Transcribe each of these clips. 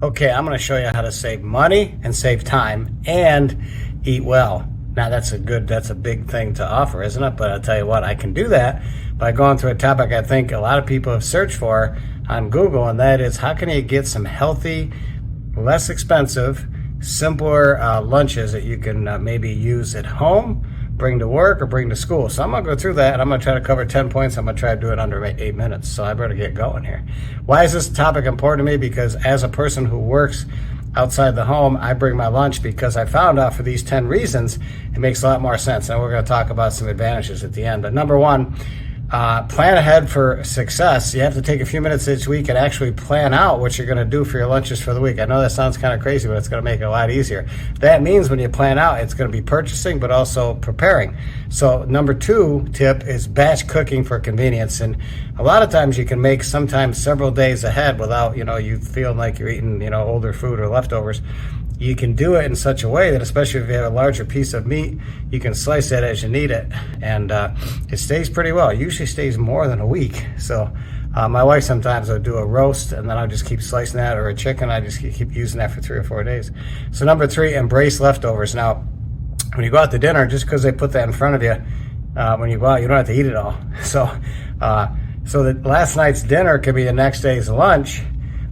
Okay, I'm going to show you how to save money and save time and eat well. Now that's a big thing to offer, isn't it? But I'll tell you what, I can do that by going through a topic I think a lot of people have searched for on Google, and that is how can you get some healthy, less expensive, simpler lunches that you can maybe use at home, bring to work, or bring to school. So I'm going to go through that, and I'm going to try to cover 10 points. I'm going to try to do it under 8 minutes, so I better get going here. Why is this topic important to me? Because as a person who works outside the home, I bring my lunch because I found out for these 10 reasons, it makes a lot more sense. And we're going to talk about some advantages at the end. But number one, plan ahead for success. You have to take a few minutes each week and actually plan out what you're going to do for your lunches for the week. I know that sounds kind of crazy, but it's going to make it a lot easier. That means when you plan out, it's going to be purchasing, but also preparing. So number two tip is batch cooking for convenience. And a lot of times you can make sometimes several days ahead without, you feeling like you're eating, older food or leftovers. You can do it in such a way that, especially if you have a larger piece of meat, you can slice it as you need it, and it stays pretty well. It usually stays more than a week. So my wife sometimes will do a roast, and then I'll just keep slicing that, or a chicken. I just keep using that for 3 or 4 days. So number three, embrace leftovers. Now, when you go out to dinner, just because they put that in front of you, when you go out, you don't have to eat it all. So the last night's dinner could be the next day's lunch.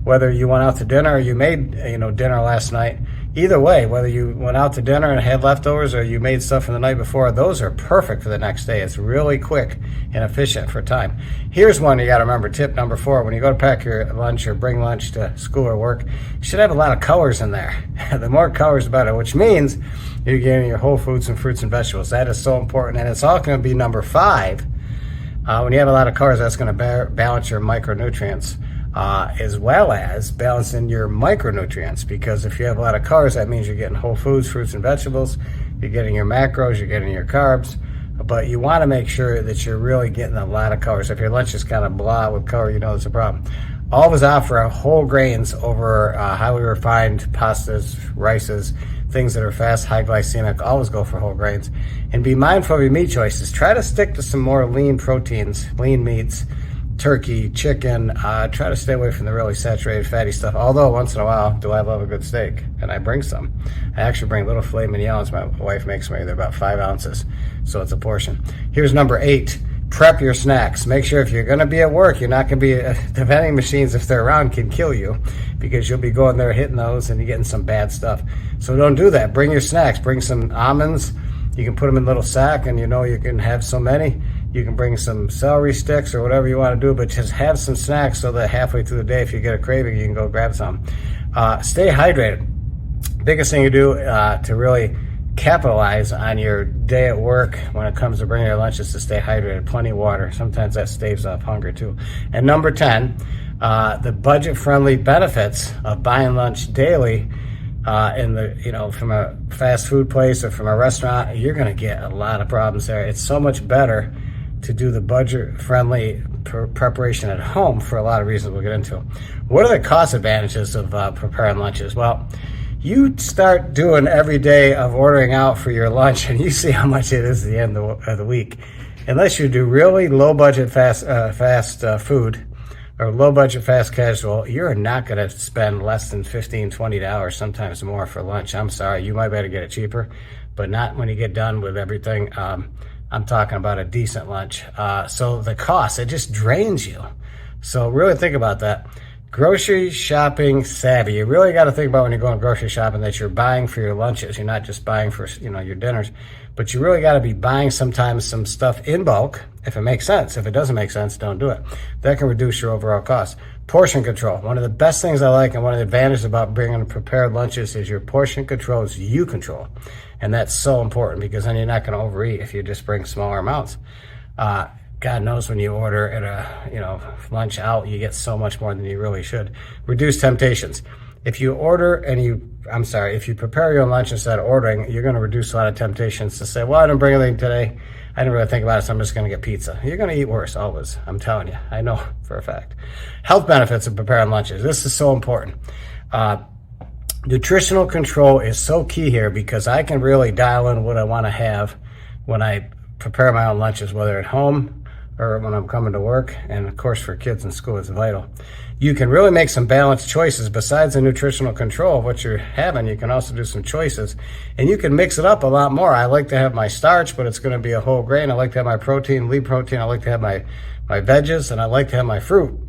Whether you went out to dinner or you made dinner last night, either way, whether you went out to dinner and had leftovers or you made stuff from the night before, those are perfect for the next day. It's really quick and efficient for time. Here's one you got to remember, tip number 4. When you go to pack your lunch or bring lunch to school or work, you should have a lot of colors in there. The more colors, the better, which means you're getting your whole foods and fruits and vegetables. That is so important, and it's all going to be number 5. When you have a lot of colors, that's going to balance your micronutrients. As well as balancing your micronutrients, because if you have a lot of colors, that means you're getting whole foods, fruits and vegetables, you're getting your macros, you're getting your carbs, but you want to make sure that you're really getting a lot of colors. If your lunch is kind of blah with color, it's a problem. Always offer whole grains over highly refined pastas, rices, things that are fast, high glycemic. Always go for whole grains, and be mindful of your meat choices. Try to stick to some more lean proteins, lean meats, turkey, chicken. Try to stay away from the really saturated fatty stuff, although once in a while do I love a good steak, and I bring some. I actually bring little filet mignons my wife makes me. They're about 5 ounces, so it's a portion. Here's number 8. Prep your snacks. Make sure if you're going to be at work, you're not going to be the vending machines, if they're around, can kill you, because you'll be going there hitting those and you're getting some bad stuff. So don't do that. Bring your snacks. Bring some almonds. You can put them in a little sack, and you can have so many. You can bring some celery sticks or whatever you want to do, but just have some snacks so that halfway through the day, if you get a craving, you can go grab some. Stay hydrated. Biggest thing you do to really capitalize on your day at work when it comes to bringing your lunch is to stay hydrated. Plenty of water. Sometimes that staves off hunger too. And number 10, the budget-friendly benefits of buying lunch daily. From a fast food place or from a restaurant, you're going to get a lot of problems there. It's so much better to do the budget-friendly preparation at home for a lot of reasons we'll get into. What are the cost advantages of preparing lunches? Well, you start doing every day of ordering out for your lunch, and you see how much it is at the end of the week. Unless you do really low-budget fast food, or low-budget fast casual, you're not going to spend less than $15, $20, sometimes more for lunch. I'm sorry, you might better get it cheaper, but not when you get done with everything. I'm talking about a decent lunch. So the cost, it just drains you. So really think about that. Grocery shopping savvy. You really got to think about when you're going grocery shopping that you're buying for your lunches. You're not just buying for your dinners, but you really got to be buying sometimes some stuff in bulk if it makes sense. If it doesn't make sense, don't do it. That can reduce your overall cost. Portion control. One of the best things I like, and one of the advantages about bringing prepared lunches, is your portion controls you control. And that's so important, because then you're not going to overeat if you just bring smaller amounts. God knows when you order at a lunch out, you get so much more than you really should. Reduce temptations. If you prepare your own lunch instead of ordering, you're going to reduce a lot of temptations to say, well, I didn't bring anything today. I didn't really think about it, so I'm just going to get pizza. You're going to eat worse, always. I'm telling you. I know for a fact. Health benefits of preparing lunches. This is so important. Nutritional control is so key here, because I can really dial in what I want to have when I prepare my own lunches, whether at home or when I'm coming to work. And of course for kids in school, it's vital. You can really make some balanced choices. Besides the nutritional control of what you're having, you can also do some choices, and you can mix it up a lot more. I like to have my starch, but it's going to be a whole grain. I like to have my protein, lean protein. I like to have my veggies, and I like to have my fruit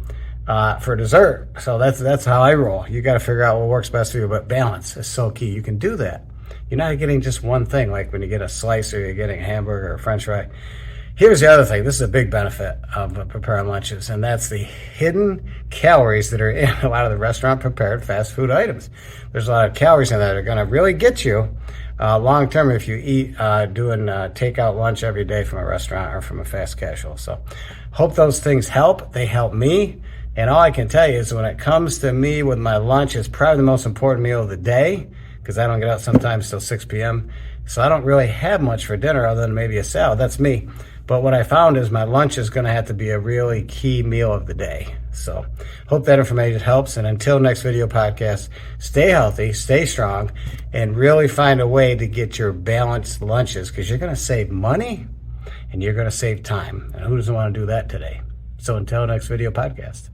for dessert. So that's how I roll. You got to figure out what works best for you, but balance is so key. You can do that. You're not getting just one thing, like when you get a slice or you're getting a hamburger or a french fry. Here's the other thing. This is a big benefit of preparing lunches, and that's the hidden calories that are in a lot of the restaurant prepared fast food items. There's a lot of calories in that that are going to really get you long term if you eat doing takeout lunch every day from a restaurant or from a fast casual. So hope those things help. They help me. And all I can tell you is when it comes to me with my lunch, it's probably the most important meal of the day, because I don't get out sometimes till 6 p.m. So I don't really have much for dinner other than maybe a salad. That's me. But what I found is my lunch is going to have to be a really key meal of the day. So hope that information helps. And until next video podcast, stay healthy, stay strong, and really find a way to get your balanced lunches, because you're going to save money and you're going to save time. And who doesn't want to do that today? So until next video podcast.